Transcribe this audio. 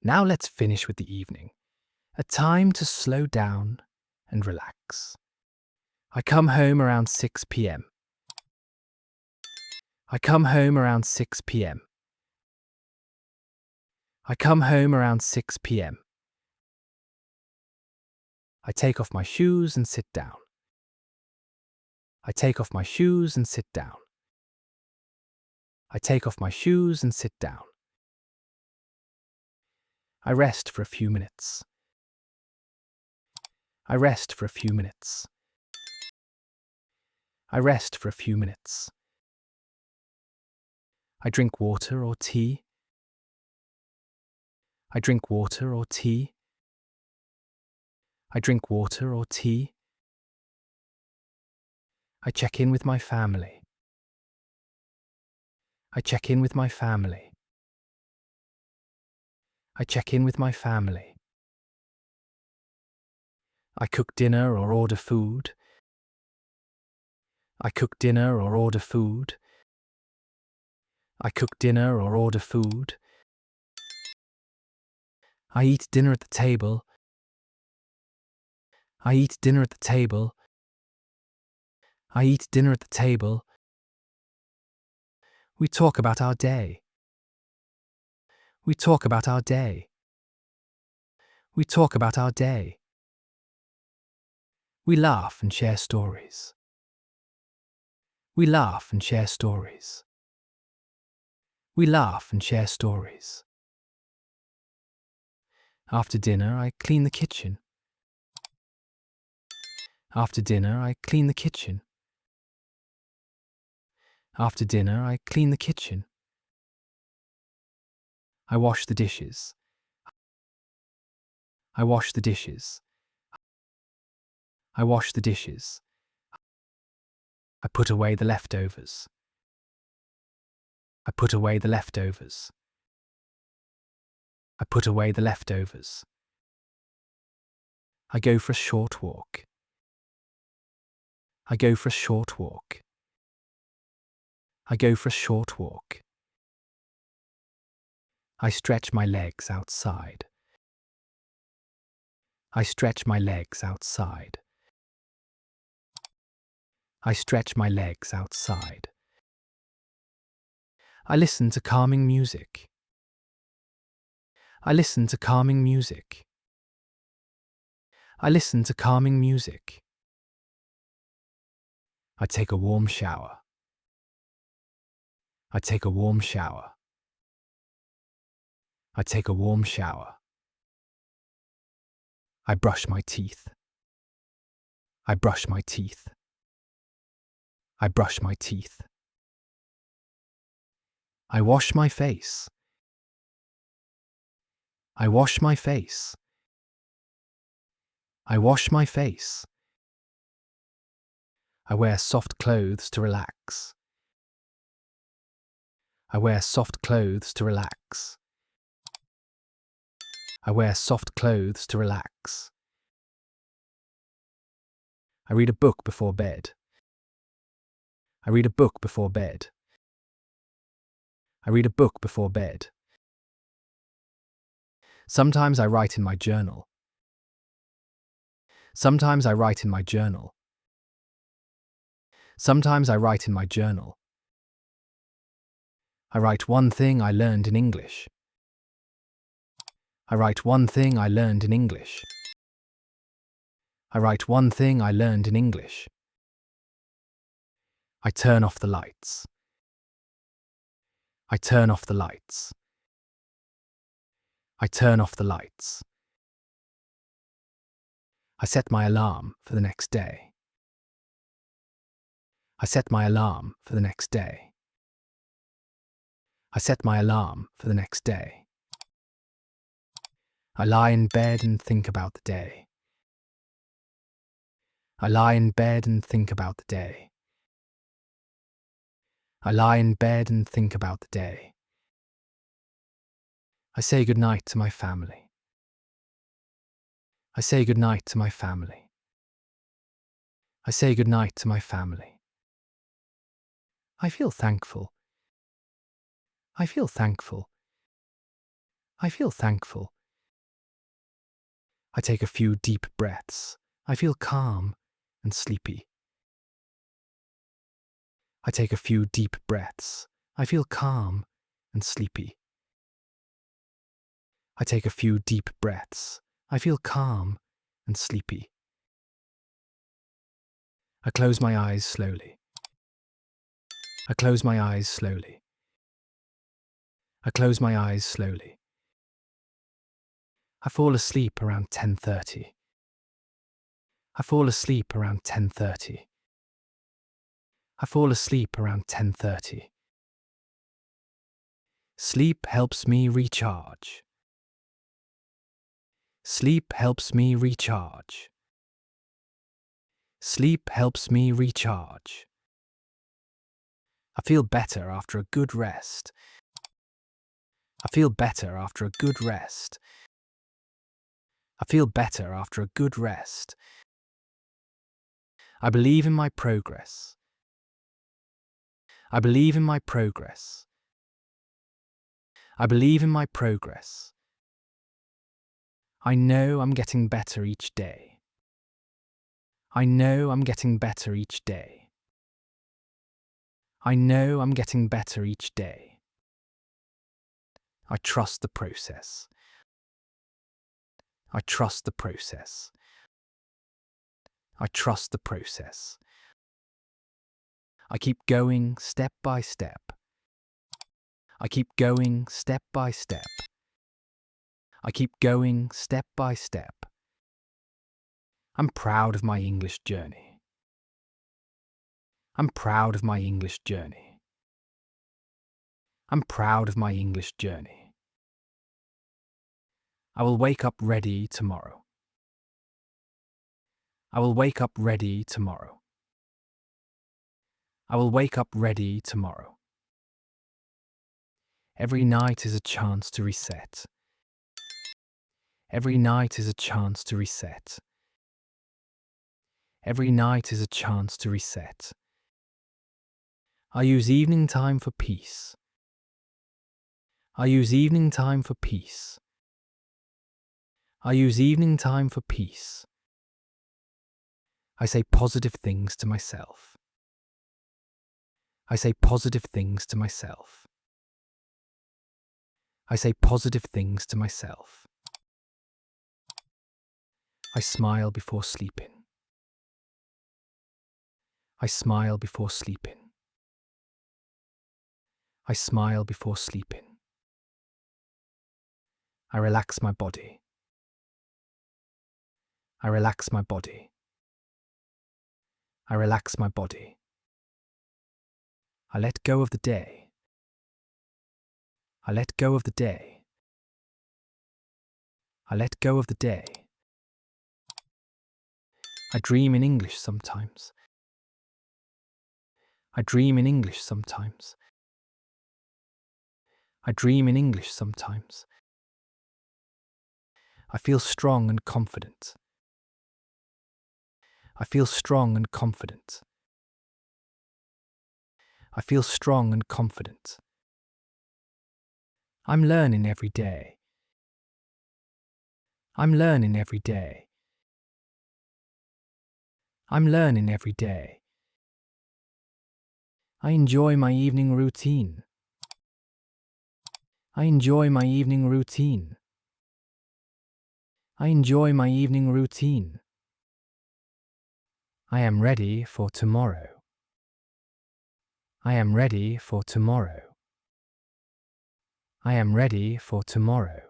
Now let's finish with the evening. A time to slow down and relax. I come home around 6 p.m. I come home around 6 p.m. I come home around 6 p.m. I take off my shoes and sit down. I take off my shoes and sit down. I take off my shoes and sit down. I rest for a few minutes. I rest for a few minutes. I rest for a few minutes. I drink water or tea. I drink water or tea. I drink water or tea. I check in with my family. I check in with my family. I check in with my family. I cook dinner or order food. I cook dinner or order food. I cook dinner or order food. I eat dinner at the table. I eat dinner at the table. I eat dinner at the table. We talk about our day. We talk about our day. We talk about our day. We laugh and share stories. We laugh and share stories. We laugh and share stories. After dinner, I clean the kitchen. After dinner, I clean the kitchen. After dinner, I clean the kitchen. I wash the dishes. I wash the dishes. I wash the dishes. I put away the leftovers. I put away the leftovers. I put away the leftovers. I go for a short walk. I go for a short walk. I go for a short walk. I stretch my legs outside. I stretch my legs outside. I stretch my legs outside. I listen to calming music. I listen to calming music. I listen to calming music. I take a warm shower. I take a warm shower. I take a warm shower. I brush my teeth. I brush my teeth. I brush my teeth. I wash my face. I wash my face. I wash my face. I wear soft clothes to relax. I wear soft clothes to relax. I wear soft clothes to relax. I read a book before bed. I read a book before bed. I read a book before bed. Sometimes I write in my journal. Sometimes I write in my journal. Sometimes I write in my journal. I write one thing I learned in English. I write one thing I learned in English. I write one thing I learned in English. I turn off the lights. I turn off the lights. I turn off the lights. I set my alarm for the next day. I set my alarm for the next day. I set my alarm for the next day. I lie in bed and think about the day. I lie in bed and think about the day. I lie in bed and think about the day. I say goodnight to my family. I say goodnight to my family. I say goodnight to my family. I feel thankful. I feel thankful. I feel thankful. I take a few deep breaths. I feel calm and sleepy. I take a few deep breaths. I feel calm and sleepy. I take a few deep breaths. I feel calm and sleepy. I close my eyes slowly. I close my eyes slowly. I close my eyes slowly. I fall asleep around 10:30. I fall asleep around 10:30. I fall asleep around 10:30. Sleep helps me recharge. Sleep helps me recharge. Sleep helps me recharge. I feel better after a good rest. I feel better after a good rest. I feel better after a good rest. I believe in my progress. I believe in my progress. I believe in my progress. I know I'm getting better each day. I know I'm getting better each day. I know I'm getting better each day. I trust the process. I trust the process. I trust the process. I keep going step by step. I keep going step by step. I keep going step by step. I'm proud of my English journey. I'm proud of my English journey. I'm proud of my English journey. I will wake up ready tomorrow. I will wake up ready tomorrow. I will wake up ready tomorrow. Every night is a chance to reset. Every night is a chance to reset. Every night is a chance to reset. I use evening time for peace. I use evening time for peace. I use evening time for peace. I say positive things to myself. I say positive things to myself. I say positive things to myself. I smile before sleeping. I smile before sleeping. I smile before sleeping. I relax my body. I relax my body. I relax my body. I let go of the day. I let go of the day. I let go of the day. I dream in English sometimes. I dream in English sometimes. I dream in English sometimes. I feel strong and confident. I feel strong and confident. I feel strong and confident. I'm learning every day. I'm learning every day. I'm learning every day. I enjoy my evening routine. I enjoy my evening routine. I enjoy my evening routine. I am ready for tomorrow. I am ready for tomorrow. I am ready for tomorrow.